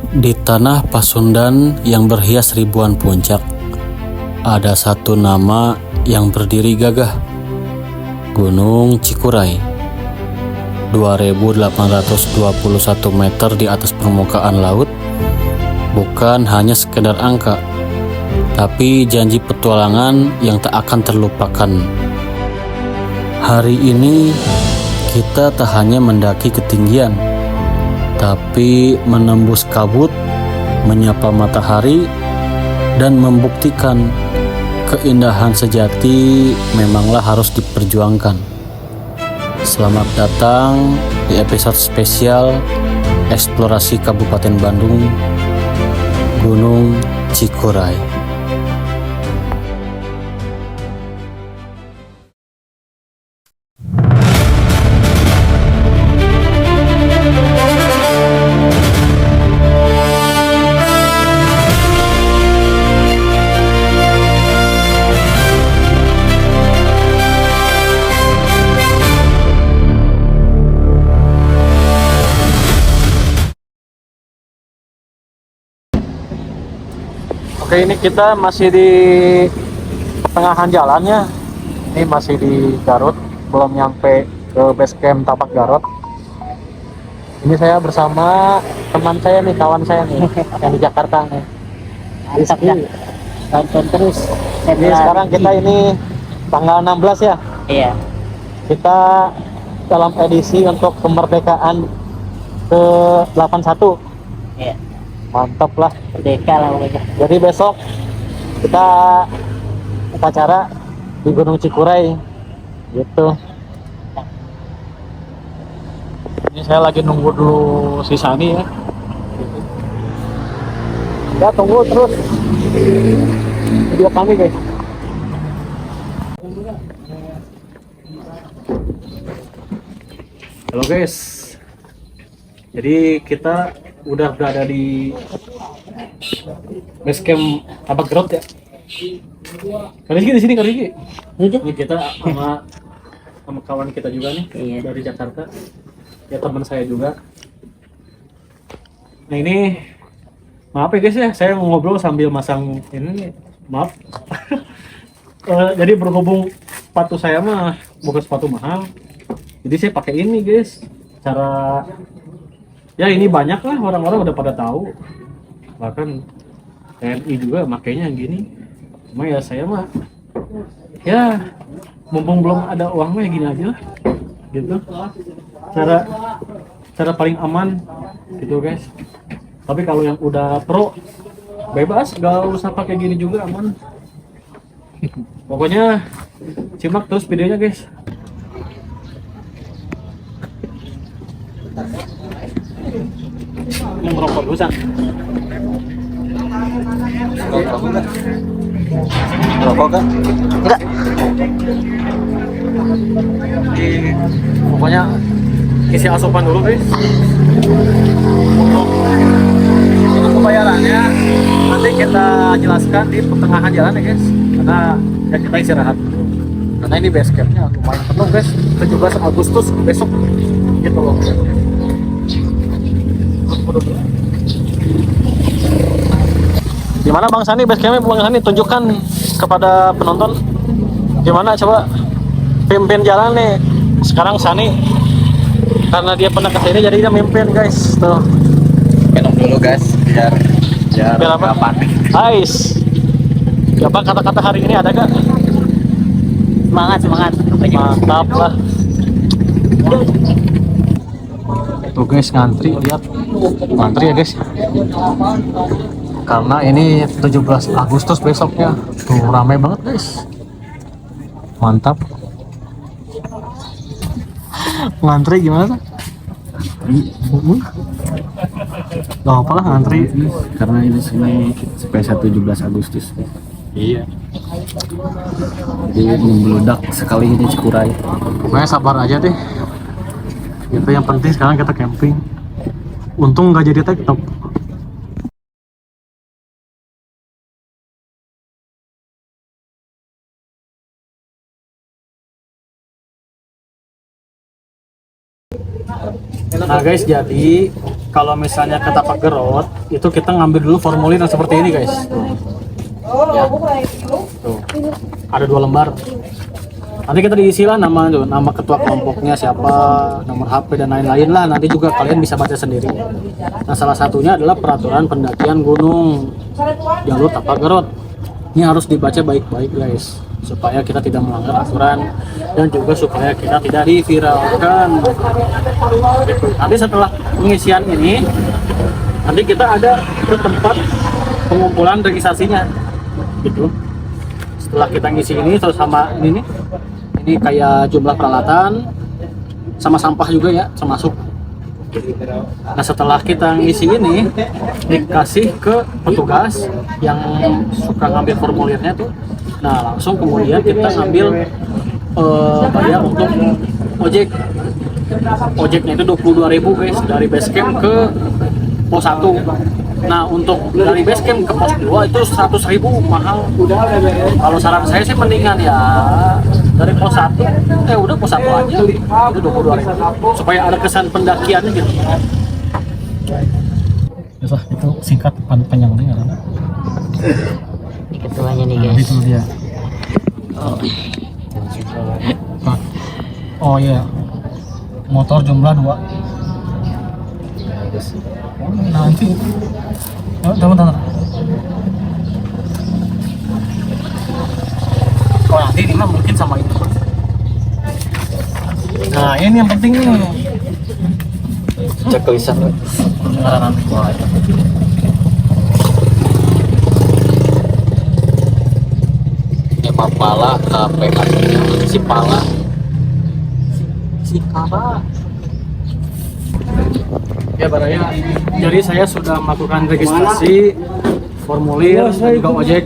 Di tanah Pasundan yang berhias ribuan puncak, ada satu nama yang berdiri gagah, Gunung Cikuray. 2.821 meter di atas permukaan laut, bukan hanya sekedar angka, tapi janji petualangan yang tak akan terlupakan. Hari ini kita tak hanya mendaki ketinggian, tapi menembus kabut, menyapa matahari, dan membuktikan keindahan sejati memanglah harus diperjuangkan. Selamat datang di episode spesial eksplorasi Kabupaten Bandung, Gunung Cikuray. Oke, ini kita masih di pertengahan jalannya. Ini masih di Garut, belum nyampe ke base camp Tapak Garut. Ini saya bersama teman saya nih, kawan saya nih, yang di Jakarta nih. Mantap ya, tonton terus. Ini sekarang kita ini tanggal 16 ya. Iya. Kita dalam edisi untuk kemerdekaan ke 81. Iya. Mantap lah. Merdeka lah pokoknya. Jadi besok kita upacara di Gunung Cikuray gitu. Ini saya lagi nunggu dulu si Sani ya. Ya tunggu terus video kami guys. Halo guys. Jadi kita udah berada di base camp Tapak Garut ya. Kariki di sini Kariki. Ini kita sama kawan kita juga nih. Iya. Dari Jakarta. Ya teman saya juga. Nah ini maaf ya guys ya, saya mau ngobrol sambil masang ini nih. Maaf. Jadi berhubung sepatu saya mah bukan sepatu mahal. Jadi saya pakai ini guys. Cara ya ini banyak lah orang-orang udah pada tahu, bahkan TNI juga makainya yang gini. Cuma ya saya mah ya mumpung belum ada uang mah ya gini aja lah gitu, cara paling aman gitu guys. Tapi kalau yang udah pro bebas, gak usah pakai gini juga aman. Pokoknya simak terus videonya guys. Mau ngerokok dulu San? Rokok kan? Enggak. Pokoknya isi asupan dulu guys. Untuk pembayarannya nanti kita jelaskan di pertengahan jalan ya guys. Karena ya kita istirahat. Karena ini base campnya lumayan penuh guys. 17 Agustus besok gitu loh. Gimana Bang Sani base campnya? Bang Sani tunjukkan kepada penonton gimana, coba pimpin jalan nih. Sekarang Sani karena dia pernah kesini jadi dia mimpin guys tuh. Minum dulu guys biar apa? panik. Ais. Apa kata-kata hari ini ada gak? Semangat. Mantap lah. Tuh guys ngantri, lihat ngantri ya guys. Karena ini 17 Agustus besoknya. Tuh ramai banget guys. Mantap. Ngantri gimana tuh? Gak apa lah ngantri. Karena ini sini spesial 17 Agustus. Iya. Jadi membludak sekali ini Cikuray. Pokoknya sabar aja deh. Itu yang penting sekarang kita camping. Untung nggak jadi TikTok. Enak Nah guys, jadi kalau misalnya ke Tapak Gerot itu kita ngambil dulu formulir yang seperti ini guys. Ya. Tuh. Ada 2 lembar. Nanti kita diisi lah nama ketua kelompoknya siapa, nomor HP dan lain-lain lah. Nanti juga kalian bisa baca sendiri. Nah salah satunya adalah peraturan pendakian gunung jalur Tapak Gerot. Ini harus dibaca baik-baik guys, supaya kita tidak melanggar aturan dan juga supaya kita tidak diviralkan. Gitu. Nanti setelah pengisian ini, nanti kita ada ke tempat pengumpulan registrasinya. Gitu. Setelah kita ngisi ini terus sama ini kayak jumlah peralatan sama sampah juga ya termasuk. Nah setelah kita ngisi ini dikasih ke petugas yang suka ngambil formulirnya tuh. Nah langsung kemudian kita ngambil bayar untuk ojeknya itu 22.000 guys dari base camp ke pos 1. Nah untuk dari base camp ke pos 2 itu 100.000 mahal. Kalau saran saya sih mendingan ya dari pos 1 udah pos 1 aja itu 22.000 supaya ada kesan pendakiannya gitu. Wah, itu singkat panjangnya karena Ini ketuanya nih guys. itu dia. Oh iya, motor jumlah 2. Nanti teman-teman. Oh nanti ini mah mungkin sama itu. Nah ini yang penting nih. Cek tulisan. Nanti. Pala KPA si Pala. Ya Baraya, jadi saya sudah melakukan registrasi formulir juga ojek.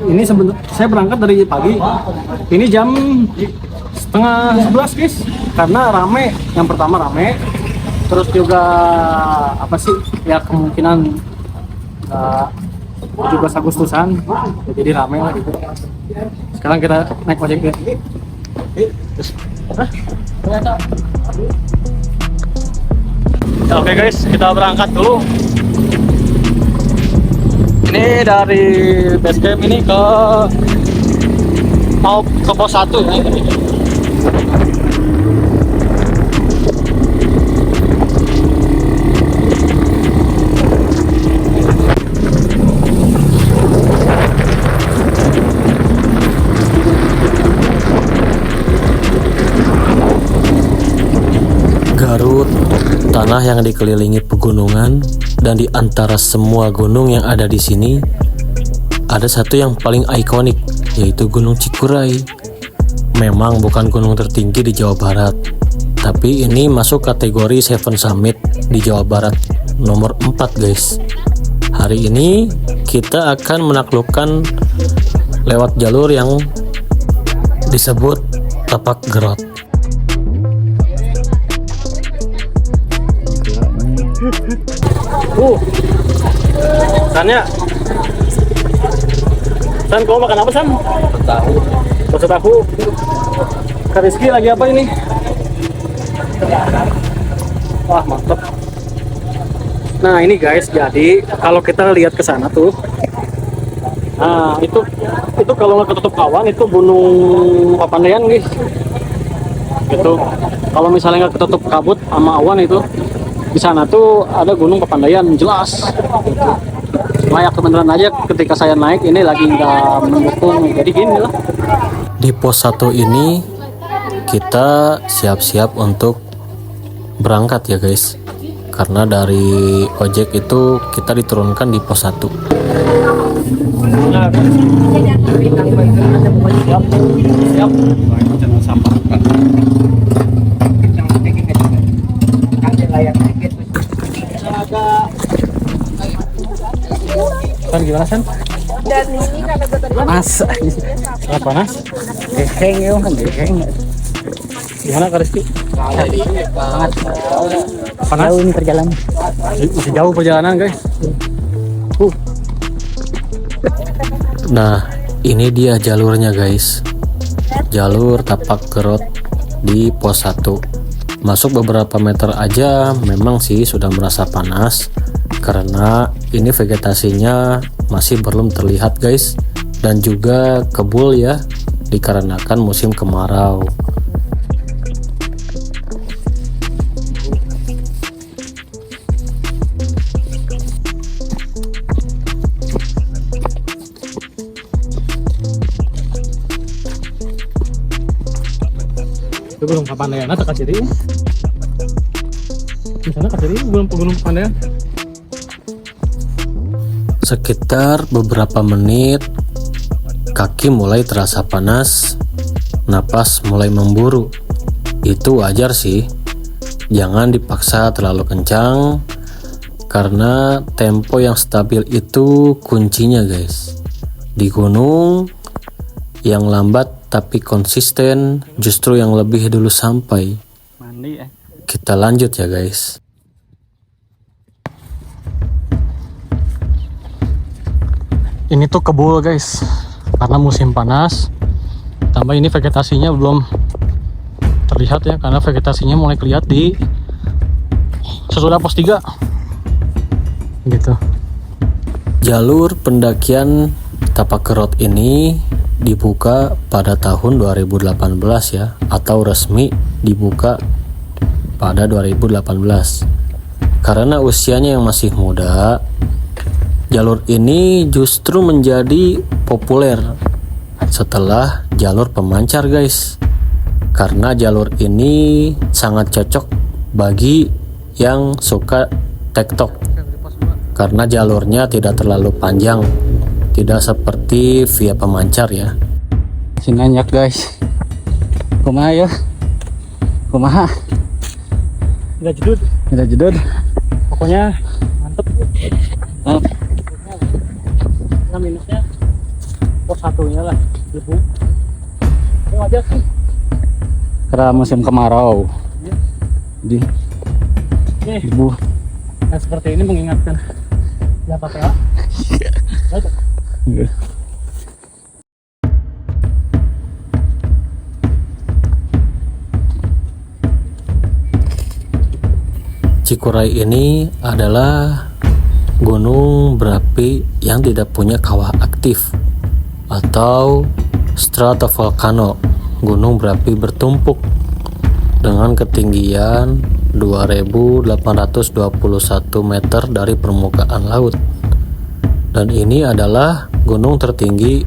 Ini saya berangkat dari pagi. Ini jam setengah 11 guys, karena rame. Yang pertama rame, terus juga apa sih ya kemungkinan 17 Agustusan, jadi rame lah gitu. Sekarang kita naik ojek ya. Oke guys, kita berangkat dulu. Ini dari base camp ini mau ke pos 1 ya. Garut, tanah yang dikelilingi pegunungan, dan di antara semua gunung yang ada di sini, ada satu yang paling ikonik, yaitu Gunung Cikuray. Memang bukan gunung tertinggi di Jawa Barat, tapi ini masuk kategori Seven Summit di Jawa Barat, nomor 4 guys. Hari ini kita akan menaklukkan lewat jalur yang disebut Tapak Gerot. Sannya. San, kamu makan apa San? Tahu. Bakso tahu. Kak Rizky lagi apa ini? Wah mantep. Nah ini guys, jadi kalau kita lihat ke sana tuh, nah itu kalau nggak ketutup awan itu Gunung Papandayan guys. Gitu. Kalau misalnya nggak ketutup kabut sama awan itu, di sana tuh ada Gunung Papandayan jelas. Gitu. Layak kebenaran aja ketika saya naik ini lagi nggak mendukung, jadi gini lah. Di pos 1 ini kita siap-siap untuk berangkat ya guys, karena dari ojek itu kita diturunkan di pos 1. Nah, siap. Jangan sampah. San gimana San? Panas. Sangat panas. Geheng ya, geheng. Gimana Kak Rizky? Panas. Panas? Jauh ini perjalanan. Masih jauh perjalanan guys. Nah, ini dia jalurnya guys. Jalur Tapak Gerot di pos 1. Masuk beberapa meter aja memang sih sudah merasa panas, karena ini vegetasinya masih belum terlihat guys, dan juga kebul ya, dikarenakan musim kemarau. Itu belum Kapandaian, atau Kaciri. Di sana Kaciri belum Gunung Kapandaian. Sekitar beberapa menit, kaki mulai terasa panas, napas mulai memburu. Itu wajar sih, jangan dipaksa terlalu kencang, karena tempo yang stabil itu kuncinya guys. Di gunung, yang lambat tapi konsisten justru yang lebih dulu sampai. Mandi ya. Kita lanjut ya guys. Ini tuh kebul guys, karena musim panas. Tambah ini vegetasinya belum terlihat ya, karena vegetasinya mulai kelihatan di sesudah pos 3 gitu. Jalur pendakian Tapak Kerot ini dibuka pada tahun 2018 ya, atau resmi dibuka pada 2018. Karena usianya yang masih muda, jalur ini justru menjadi populer setelah jalur pemancar guys. Karena jalur ini sangat cocok bagi yang suka tektok, karena jalurnya tidak terlalu panjang, tidak seperti via pemancar ya. Sinanyak guys. Kumaha ya? Kumaha? Tidak jedud, Tidak jedud. pokoknya mantep. Oh, Nah, minusnya pos 1-nya lah, debu. Itu aja sih. karena musim kemarau. Di Nih, debu. yang seperti ini mengingatkan ya Pak ya. Cikuray ini adalah gunung berapi yang tidak punya kawah aktif atau stratovolcano, gunung berapi bertumpuk dengan ketinggian 2.821 meter dari permukaan laut. Dan ini adalah gunung tertinggi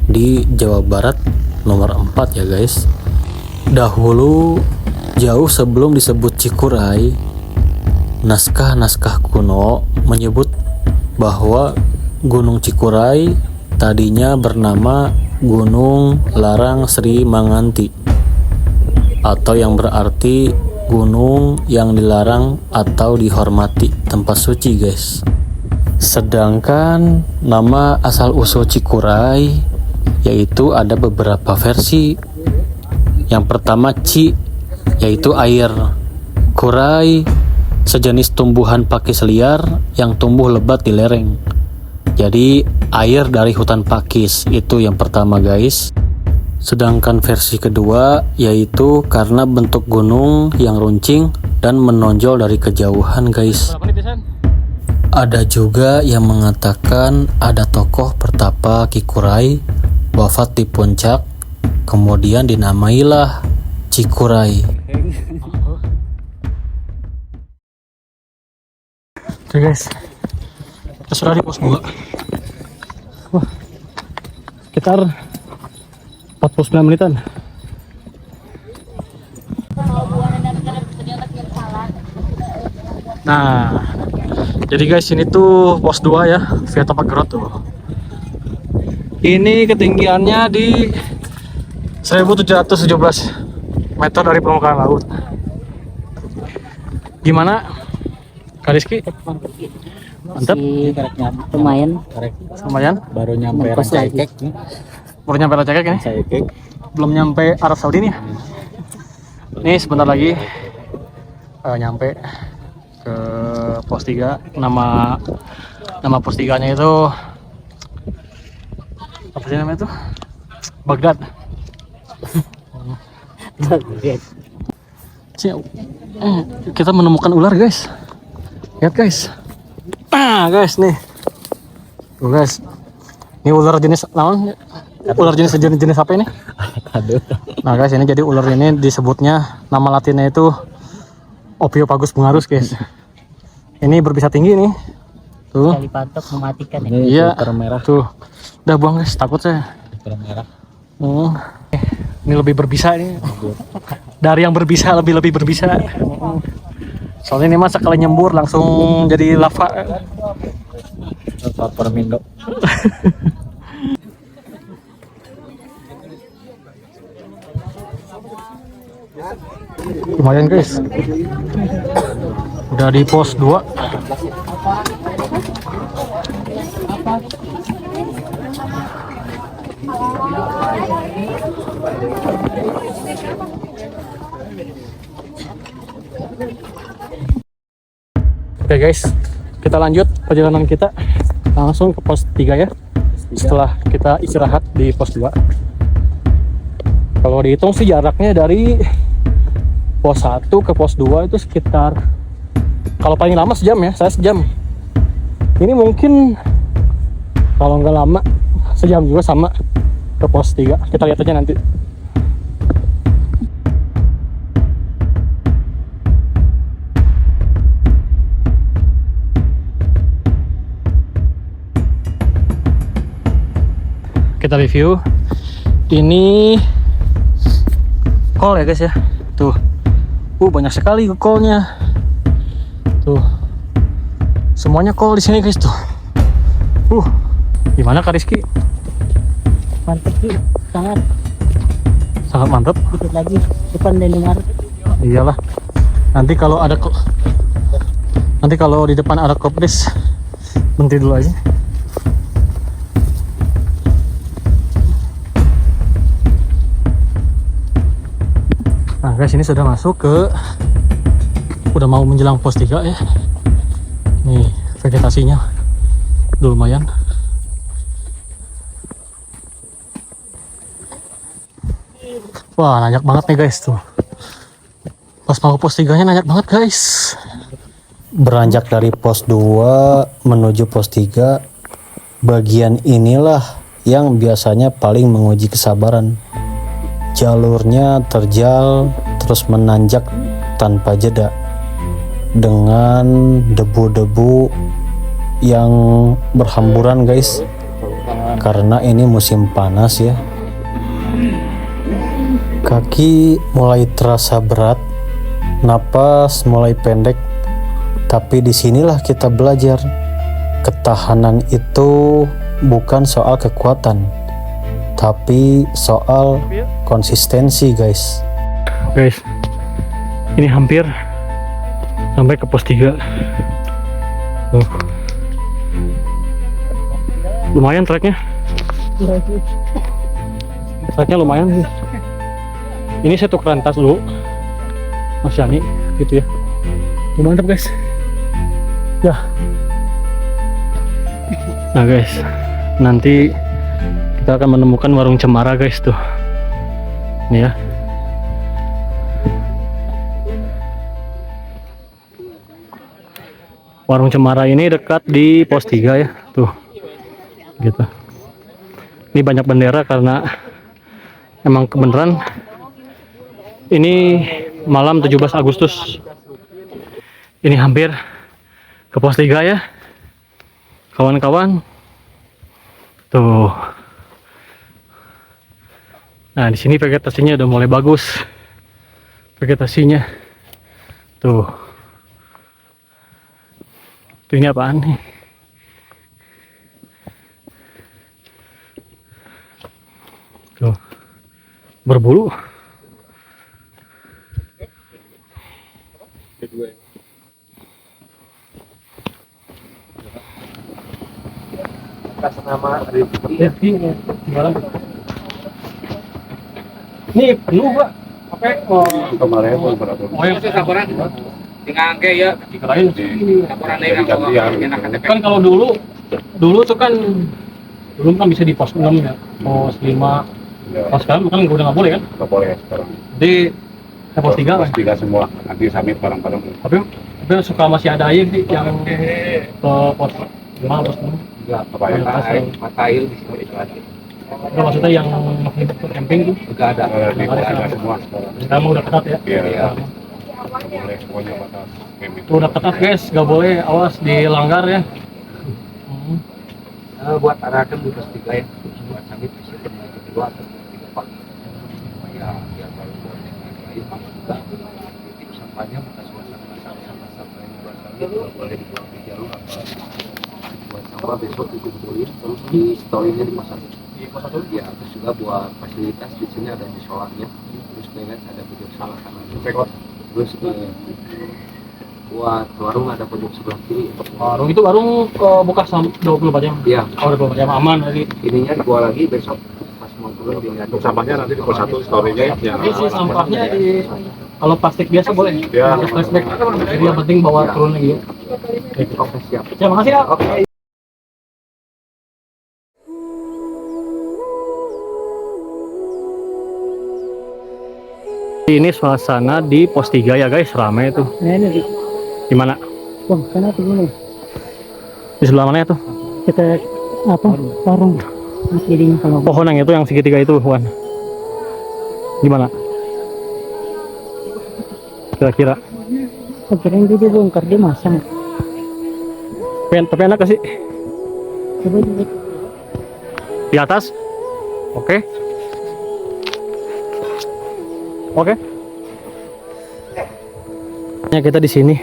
di Jawa Barat nomor 4 ya guys. Dahulu, jauh sebelum disebut Cikuray, naskah-naskah kuno menyebut bahwa Gunung Cikuray tadinya bernama Gunung Larang Sri Manganti, atau yang berarti gunung yang dilarang atau dihormati, tempat suci guys. Sedangkan nama asal-usul Cikuray yaitu ada beberapa versi. Yang pertama Ci, yaitu air. Kuray, sejenis tumbuhan pakis liar yang tumbuh lebat di lereng. Jadi air dari hutan pakis, itu yang pertama guys. Sedangkan versi kedua yaitu karena bentuk gunung yang runcing dan menonjol dari kejauhan guys. Berapa nih Desan? Ada juga yang mengatakan ada tokoh pertapa Kikuray wafat di puncak, kemudian dinamailah Cikuray. Oke guys, kita sudah di pos 2. Wah, sekitar 49 menitan. Nah, jadi guys, ini tuh pos 2 ya, via Tapak Kerot tuh. Ini ketinggiannya di 1717 meter dari permukaan laut. Gimana, Kak Rizky? Mantap. Lumayan. Lumayan. Baru nyampe Pas lagi. Rancakek. Baru nyampe Rancakek ini. Rancakek. Belum nyampe Arab Saudi nih. Nih sebentar lagi nyampe ke pos 3. Nama pos 3-nya itu apa sih namanya itu? Baghdad. Kita menemukan ular guys. Lihat guys. Nah guys nih. Tuh guys. Ini ular jenis naon? Ular jenis apa ini? Aduh. Nah guys, ini jadi ular ini disebutnya nama latinnya itu Ophiopagus bungarus guys. Ini berbisa tinggi nih. Tuh. Kali patok mematikan ya. Iya. Filter merah. Tuh. Udah buang guys, takut saya. Filter merah. Ini lebih berbisa ini. Dari yang berbisa lebih berbisa. Soalnya ini mah sekali nyembur langsung jadi lava. Lapor Mindo. Lumayan guys. Udah di pos 2. Oke guys, kita lanjut perjalanan kita langsung ke pos 3 ya. Setelah kita istirahat di pos 2. Kalau dihitung sih jaraknya dari pos 1 ke pos 2 itu sekitar, kalau paling lama sejam ya, saya sejam. Ini mungkin kalau nggak lama sejam juga sama ke pos 3. Kita lihat aja nanti. Kita review. Ini kol ya guys ya. Tuh. Banyak sekali kolnya. Tuh. Semuanya kol di sini guys tuh. Gimana Kak Rizky? Mantep sih, sangat Mantap. dikit lagi depan Indomaret. Iyalah. Nanti kalau di depan ada kopdis, berhenti dulu aja. Nah guys, ini sudah masuk ke, udah mau menjelang pos 3 ya. Nih vegetasinya udah lumayan. Wah, nanjak banget nih guys tuh. Pas mau pos 3 nya nanjak banget guys. Beranjak dari pos 2 menuju pos 3, bagian inilah yang biasanya paling menguji kesabaran. Jalurnya terjal terus menanjak tanpa jeda dengan debu-debu yang berhamburan guys, karena ini musim panas ya. Kaki mulai terasa berat, napas mulai pendek, tapi disinilah kita belajar ketahanan itu bukan soal kekuatan, tapi soal konsistensi guys. Guys, ini hampir sampai ke pos 3. Lumayan treknya. Treknya lumayan sih. Ini saya tukeran tas dulu Mas Yani gitu ya. Mantap guys ya. Nah guys, nanti kita akan menemukan warung cemara guys tuh. Nih ya. Warung cemara ini dekat di pos 3 ya tuh gitu. Ini banyak bendera karena emang kebenaran ini malam 17 Agustus. Ini hampir ke pos 3 ya kawan-kawan tuh. Nah di sini vegetasinya udah mulai bagus, vegetasinya tuh. Tuh ini apaan nih? Tuh berbulu. Kasih nama Rifki. Ini penuh Pak. Apa? Kemarin berapa? Oh yang laporan tinggal angke ya dikirain laporan ini kan kalau dulu tuh kan belum kan bisa di pos 6 ya, pos 5. Ya, Pas sekarang kan udah nggak boleh kan? nggak boleh sekarang. Jadi pos 3 kan? Pos 3 semua. Nanti summit bareng-bareng. Tapi suka masih ada aja sih yang ke pos 5 pos 6. Enggak, Apa ya? matail di sini itu aja. Enggak, maksudnya yang camping tuh Enggak ada. Di pos 3 semua sekarang. kamu udah ketat ya? Iya. Boleh semuanya batas game itu. Tuh udah ketat guys, gak boleh, awas dilanggar ya. Buat arahan di pos 3 ya. Buat summit bisa di kedua atau di depan. Supaya biar baru buat yang lain juga. Titip sampahnya bekas sampah yang buat summit nggak boleh dibuang di jalur atau buat sampah besok dikumpulin terus di story-nya dipasang. Ya, terus juga buat fasilitas di sini ada di solarnya. Terus lihat ada pojok salah kanan. Terus buat warung ada pojok sebelah kiri. Warung itu buka 24 jam. Iya, Oh, 24 jam aman tadi. ininya dibawa lagi besok pas mau turun dilihat. Untuk sampahnya nanti di pos 1 story-nya ya. Ini sih sampahnya di kalau plastik biasa boleh. Ya. Pakai flashback. Jadi yang penting bawa turun lagi. Oke, siap. Ya, makasih ya. Oke. Ini suasana di pos 3 ya guys, ramai tuh. Nah ini di Gimana? wah sana tuh gini. Di sebelah mana ya tuh? Kita apa? Warung. Jadi kalau Pohon yang itu yang segitiga itu, Wan. Gimana? Kira-kira. kira dia bongkar dia masang. Tapi enak gak sih? Coba dilihat. Di atas? Oke. Oke. Ya, kita di sini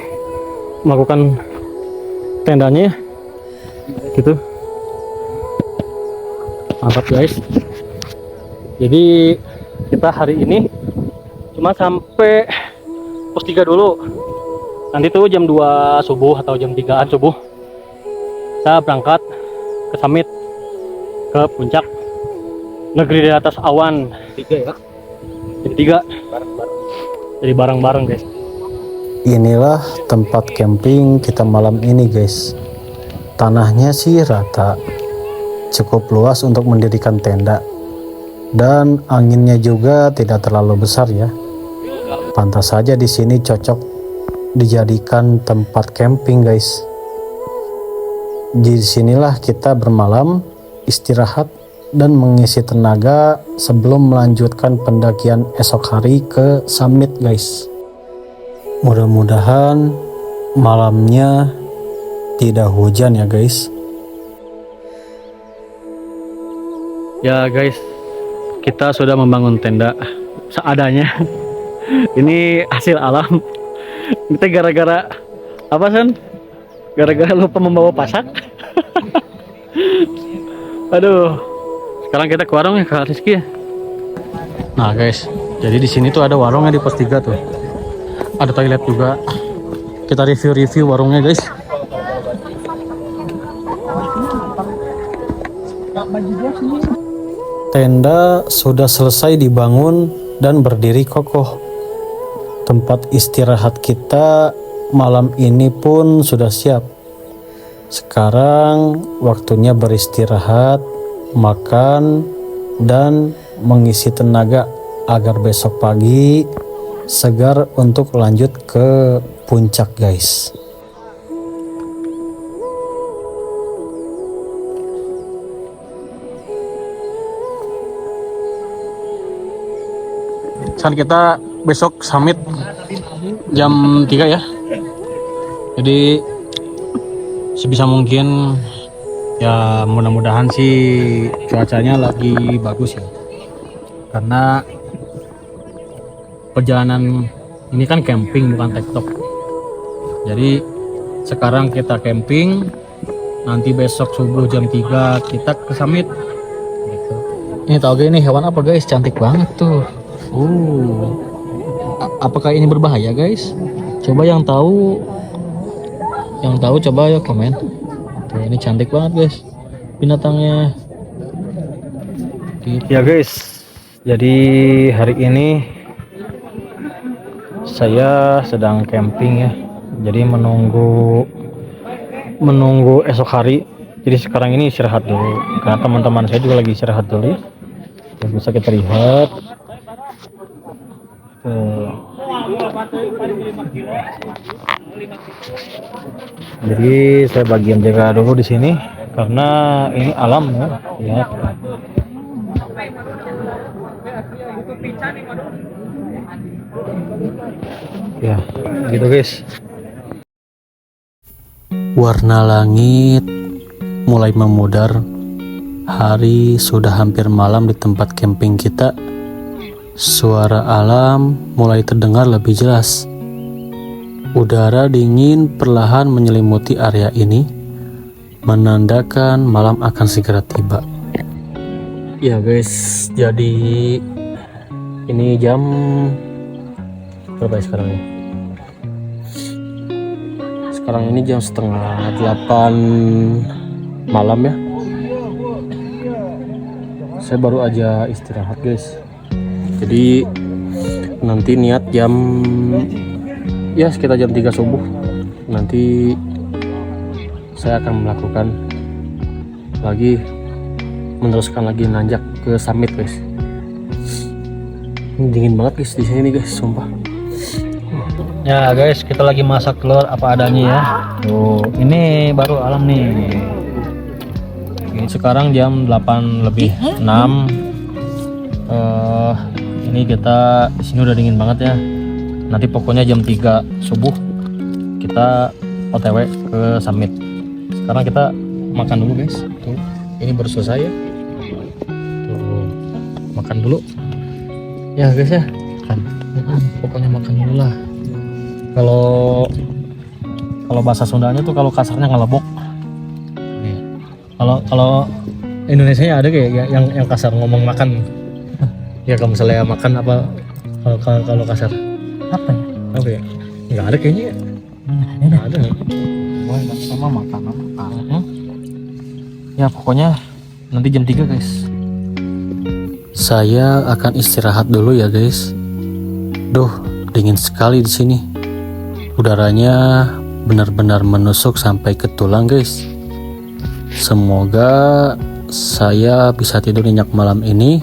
melakukan tendanya ya. Gitu. Mantap guys. Jadi kita hari ini cuma sampai pos 3 dulu. Nanti tuh jam 2 subuh atau jam 3-an subuh kita berangkat ke summit, ke puncak negeri di atas awan. 3 ya. Jadi 3 jadi bareng-bareng guys. Inilah tempat camping kita malam ini guys. Tanahnya sih rata, cukup luas untuk mendirikan tenda, dan anginnya juga tidak terlalu besar ya. Pantas saja di sini cocok dijadikan tempat camping guys. Di sinilah kita bermalam, istirahat, dan mengisi tenaga sebelum melanjutkan pendakian esok hari ke summit guys. Mudah-mudahan malamnya tidak hujan ya guys. Ya guys, kita sudah membangun tenda seadanya. Ini hasil alam. Kita gara-gara apa San? Gara-gara lupa membawa pasak. Aduh. Sekarang kita ke warung ya Kak Rizky ya. Nah guys, jadi di sini tuh ada warungnya di pos 3 tuh. Ada toilet juga. Kita review warungnya guys. Tenda sudah selesai dibangun dan berdiri kokoh. Tempat istirahat kita malam ini pun sudah siap. Sekarang waktunya beristirahat, makan, dan mengisi tenaga agar besok pagi segar untuk lanjut ke puncak guys. Saat kita besok summit jam 3 ya. Jadi sebisa mungkin ya mudah-mudahan sih cuacanya lagi bagus ya. Karena perjalanan ini kan camping bukan tektok. Jadi sekarang kita camping, nanti besok subuh jam 3 kita ke summit. Gitu. Ini tau gak ini hewan apa guys? Cantik banget tuh. Apakah ini berbahaya guys? Coba yang tahu coba ya komen. Tuh, ini cantik banget guys binatangnya. Ya guys, jadi hari ini saya sedang camping ya. Jadi menunggu esok hari. Jadi sekarang ini istirahat dulu karena teman-teman saya juga lagi istirahat dulu. Yang bisa kita lihat. Jadi saya bagian jaga dulu di sini karena ini alam ya. Lihat. Ya, gitu guys. Warna langit mulai memudar. Hari sudah hampir malam di tempat camping kita. Suara alam mulai terdengar lebih jelas. Udara dingin perlahan menyelimuti area ini, menandakan malam akan segera tiba. Ya guys, jadi ini jam berapa ya sekarang ya? Sekarang ini jam setengah 8 malam ya. Saya baru aja istirahat guys. Jadi nanti niat jam ya sekitar jam 3 subuh nanti saya akan melakukan lagi, meneruskan lagi nanjak ke summit guys. Ini dingin banget guys di sini guys, sumpah. Ya guys, kita lagi masak telur apa adanya ya. Tuh, ini baru alam nih. Ini sekarang jam 8 lebih 6. Ini kita di sini udah dingin banget ya. Nanti pokoknya jam 3 subuh kita OTW ke summit. Sekarang kita makan dulu guys. Tuh, ini baru selesai ya. Tuh, makan dulu. Ya guys ya, kan. Pokoknya makan dulu lah. Kalau bahasa Sundanya tuh kalau kasarnya ngelebok. Kalau Indonesia ada kayak yang kasar ngomong makan. Ya kalau misalnya makan apa kalau kasar? Apa ya? Apa ya? Nggak ada kayaknya. Nggak ada. Sama makan. Ya pokoknya nanti jam 3 guys. Saya akan istirahat dulu ya guys. Duh, dingin sekali di sini. Udaranya benar-benar menusuk sampai ke tulang guys. Semoga saya bisa tidur nyenyak malam ini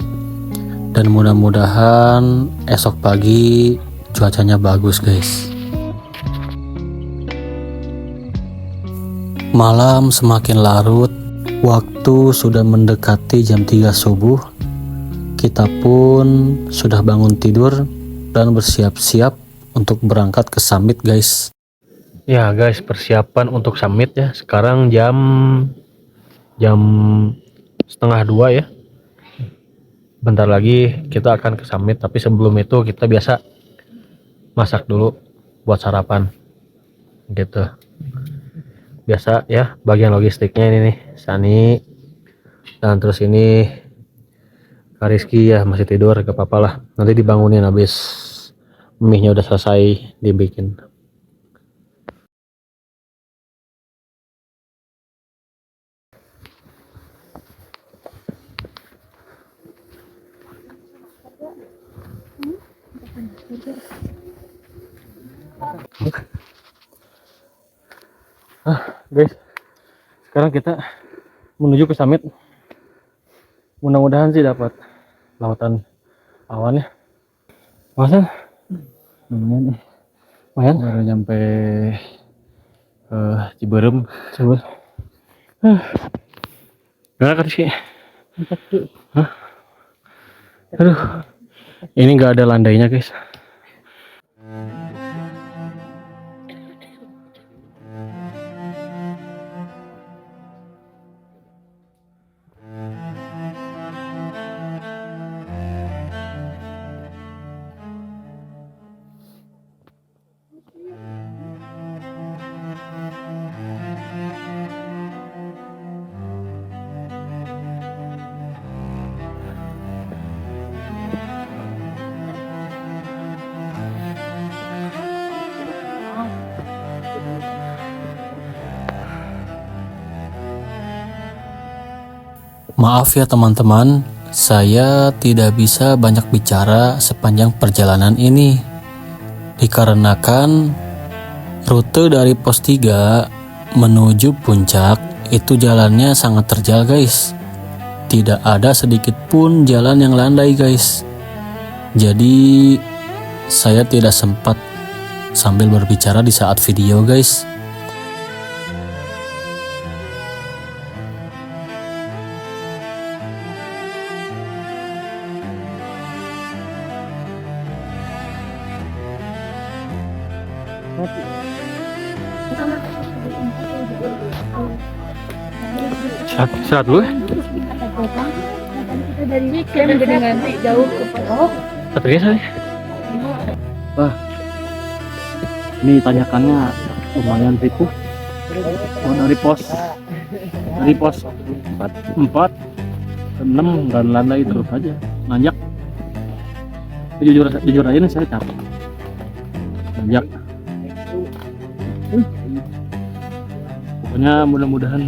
dan mudah-mudahan esok pagi cuacanya bagus guys. Malam semakin larut, waktu sudah mendekati jam 3 subuh. Kita pun sudah bangun tidur dan bersiap-siap untuk berangkat ke summit guys. Ya guys, persiapan untuk summit ya. Sekarang jam setengah 2 ya. Bentar lagi kita akan ke summit, tapi sebelum itu kita biasa masak dulu buat sarapan gitu. Biasa ya, bagian logistiknya ini nih Sani, dan terus ini Kak Rizky ya masih tidur, gak apa-apa lah, nanti dibangunin habis mie-nya udah selesai dibikin. Guys, sekarang kita menuju ke summit. Mudah-mudahan sih dapat lautan awan ya. Masan? Lumayan. Baru nyampe Ciberem. Gimana Kak Rizky? Hah? Aduh, ini nggak ada landainya guys. Maaf ya teman-teman, saya tidak bisa banyak bicara sepanjang perjalanan ini. Dikarenakan rute dari pos 3 menuju puncak itu jalannya sangat terjal guys. Tidak ada sedikit pun jalan yang landai guys. Jadi saya tidak sempat sambil berbicara di saat video guys. Serat dulu. Kita dari weekend dengan jauh ke Pondok. Tapi saya. Ini tanyakannya lumayan ripuh. Oh, dari pos 4, 6 dan landai terus aja nanjak. Jujur aja nih saya capek nanjak. Pokoknya mudah-mudahan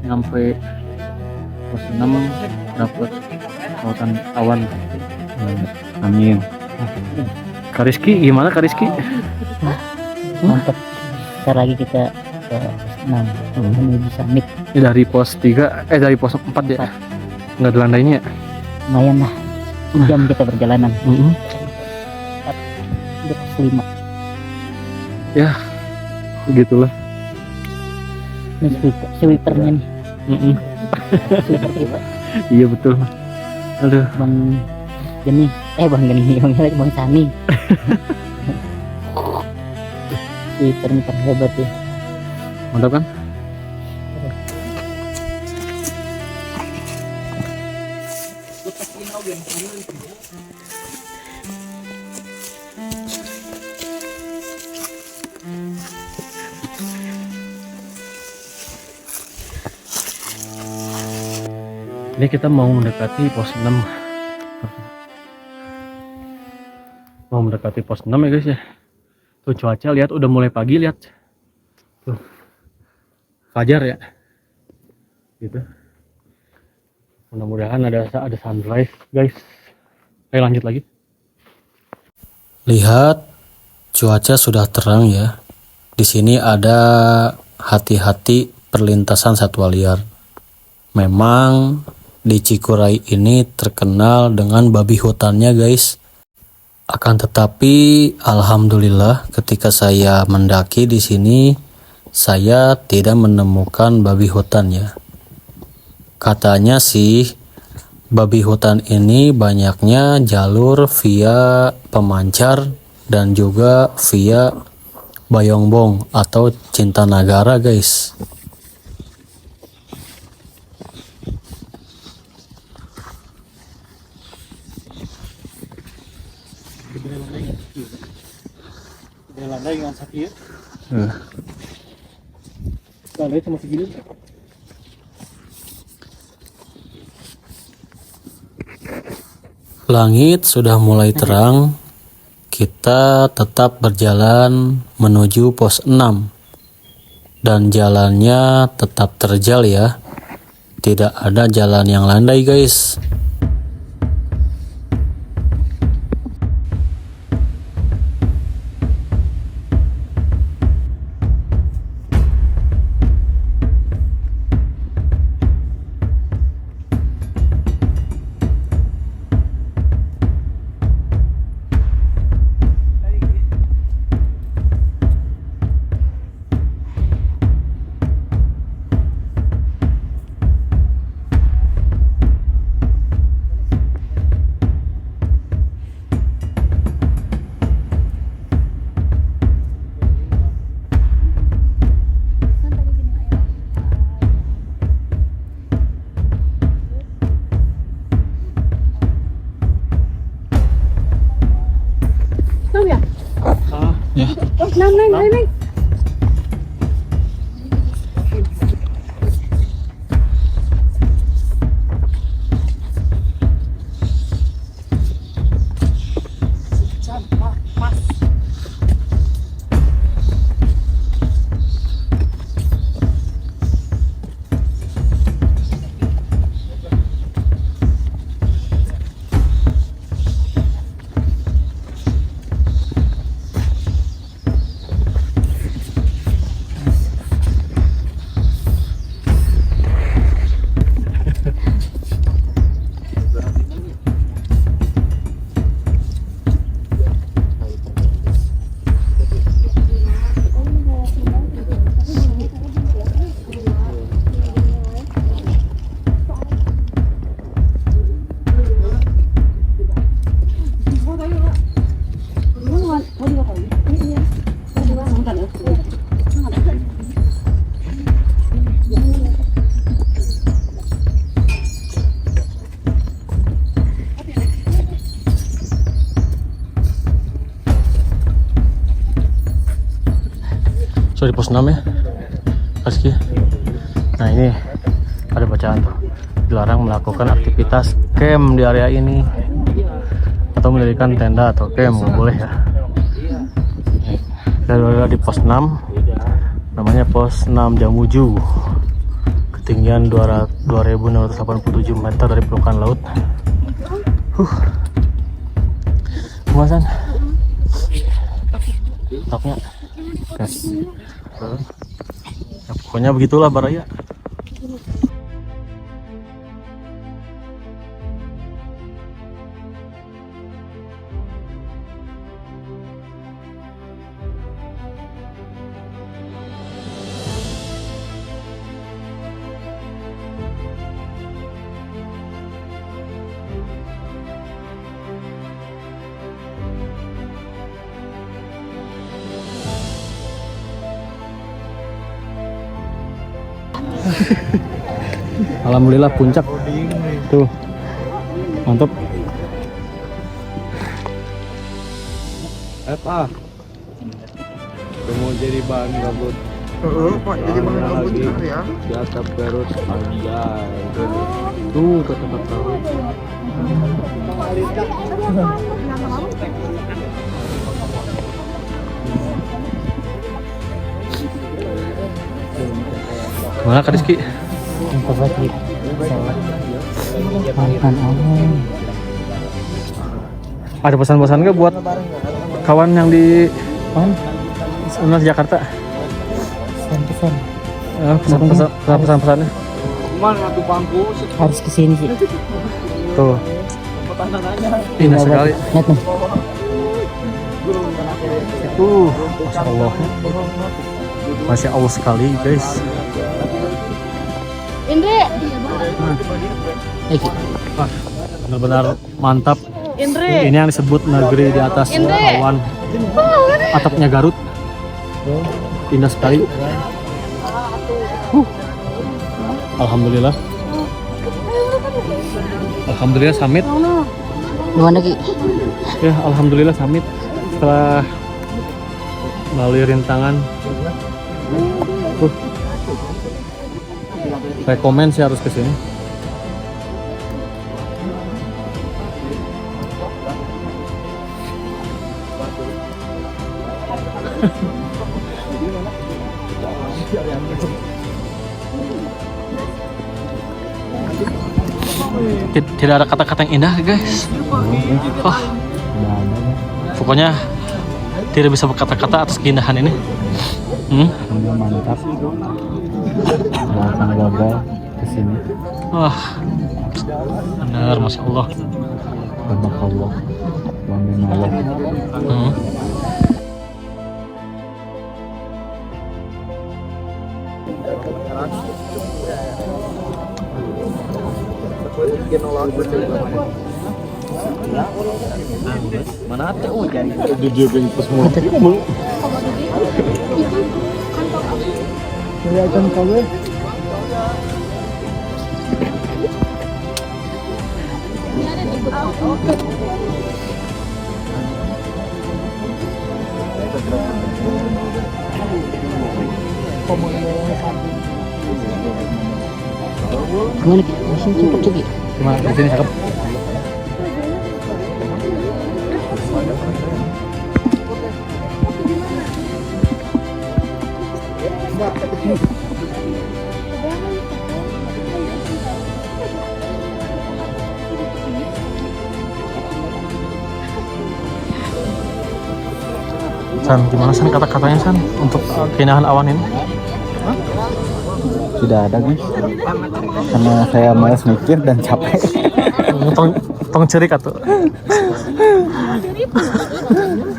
nyampe pos 6 dapat kekuatan awan. Amin. Kariski gimana Kariski? Mantap. Ntar lagi kita ke 6 menuju summit. Ini dari pos 3 dari pos 4 ya. Nggak ada landainya. Lumayan lah. Jam kita perjalanan. Udah pos 5. Begitulah. Ini sweepernya nih. Sweeper kita. Iya betul. Aduh. Bang Geni. Bang Geni. Bang Sani. Sweepernya terhebat ya. Mantap kan? Ini kita mau mendekati pos 6. Mau mendekati pos 6 ya guys ya. Tuh cuaca lihat udah mulai pagi, lihat. Tuh. Fajar ya. Gitu. Mudah-mudahan ada sunrise guys. Ayo lanjut lagi. Lihat, cuaca sudah terang ya. Di sini ada hati-hati perlintasan satwa liar. Memang di Cikuray ini terkenal dengan babi hutannya guys. Akan tetapi alhamdulillah ketika saya mendaki di sini saya tidak menemukan babi hutannya. Katanya sih babi hutan ini banyaknya jalur via Pemancar dan juga via Bayongbong atau Cintanagara guys. Landai dengan sakit. Landai cuma segini. Langit sudah mulai terang. Kita tetap berjalan menuju pos 6. Dan jalannya tetap terjal ya. Tidak ada jalan yang landai guys. Neng. Sudah di pos 6 ya, Rizky. Nah ini ada bacaan tuh, dilarang melakukan aktivitas camp di area ini atau mendirikan tenda atau camp, nggak boleh ya. Kita udah di pos 6, namanya pos 6 Jamuju, ketinggian 2687 meter dari permukaan laut. Kemasan taknya gas. Ya, pokoknya begitulah Baraya. Alhamdulillah puncak tuh, mantap. Mau jadi bahan gabut. Pak, jadi bahan gabut bener ya. Di atap Garut anjay. Tuh kata-kata. Gimana Kak Rizky? Makan Allah. Ada pesan-pesan nggak buat kawan yang di sana Jakarta? Pesan-pesan. Pesan-pesannya Mana tuh bangku? Harus kesini sih. tuh, indah sekali. Lihat nih. Masya Allah, Masya Allah sekali guys. Indri, Benar-benar mantap. Indri, Ini yang disebut negeri di atas Indri. awan. Atapnya Garut, indah sekali. Alhamdulillah. Alhamdulillah summit. Gimana Ki? Ya, alhamdulillah summit setelah melalui rintangan. Rekomen sih harus kesini. Tidak ada kata-kata yang indah guys. Wah, pokoknya tidak bisa berkata-kata atas keindahan ini. Mantap. Akan gagal kesini. Wah, benar, Masya Allah. Banyak Allah. Banyak Allah. Mana ada hujan? Kelihatan kau. Gimana Ki? Masih cepet tuh Ki. Gimana di sini cakep? San, gimana San kata-katanya San untuk keindahan awan ini? Tidak ada guys. Karena saya malas mikir dan capek. Tong cerik atau?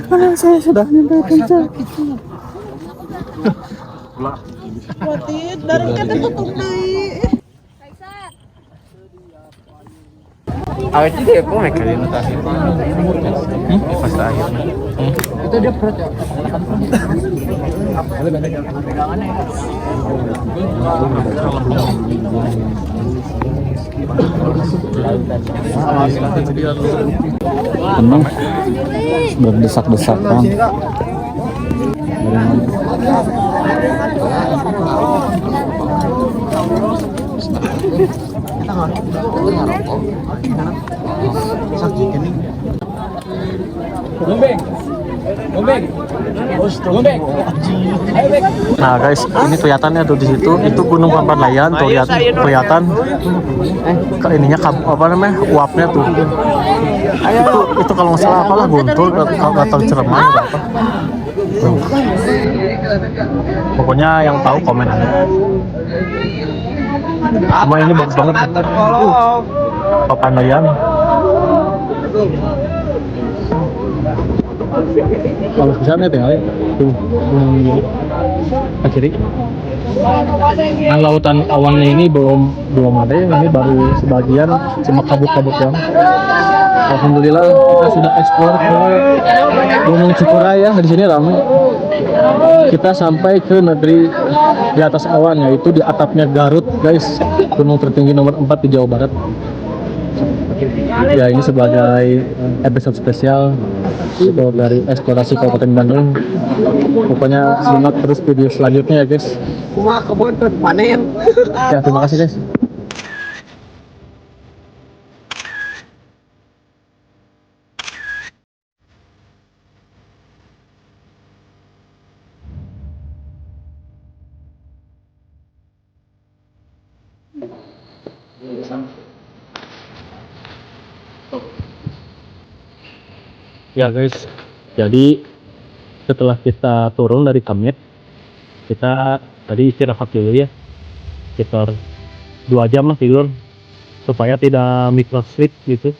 Karena saya sudah minta kerja. dari kata tutup deui. Awet juga kok mereka di notasi. Pas terakhir. Itu dia perut ya. Penuh berdesak-desakan. Nah guys, ini kelihatannya tuh di situ itu Gunung Papandayan tuh lihat kelihatan ke ininya apa namanya uapnya tuh. Itu kalau nggak salah apalah Guntur atau Ciremai atau apa. Tuh. Pokoknya yang tahu komen aja. Cuma ini bagus banget. Papandayan. Kalau bisa nih teh, tuh kiri. Nah, lautan awannya ini belum ada, ini baru sebagian cuma kabut-kabut yang. Alhamdulillah kita sudah eksplor ke Gunung Cikuray ya, di sini ramai. Kita sampai ke negeri di atas awan, yaitu di atapnya Garut guys, gunung tertinggi nomor 4 di Jawa Barat. Ya ini sebagai episode spesial dari eksplorasi Kabupaten Bandung. Pokoknya simak terus video selanjutnya ya guys. Ya terima kasih guys. Ya guys, jadi setelah kita turun dari summit, kita tadi istirahat dulu ya, sekitar 2 jam lah tidur, supaya tidak microsleep gitu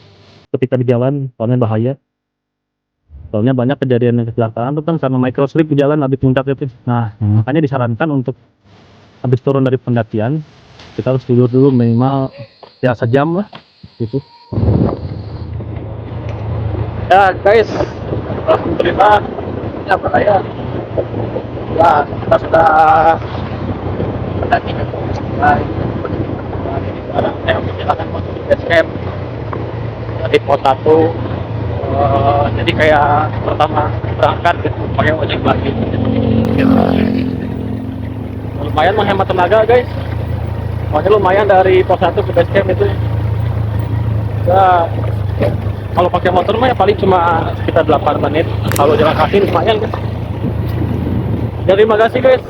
ketika di jalan, soalnya bahaya. Soalnya banyak kejadian kecelakaan tuh kan karena microsleep di jalan habis puncak itu. Nah, makanya disarankan untuk habis turun dari pendakian, kita harus tidur dulu minimal ya sejam lah gitu. Ya guys, alhamdulillah ya percaya. Nah, kita sudah mendaki ke Cikuray. Sekarang saya menjalankan menuju base camp dari pos 1. Jadi kayak pertama berangkat gitu, pakai ojek lagi. Lumayan menghemat tenaga guys. Pokoknya lumayan dari pos 1 ke base camp itu. Ya, kalau pakai motor mah ya paling cuma sekitar 8 menit. Kalau jalan kaki lumayan guys. Jadi terima kasih guys.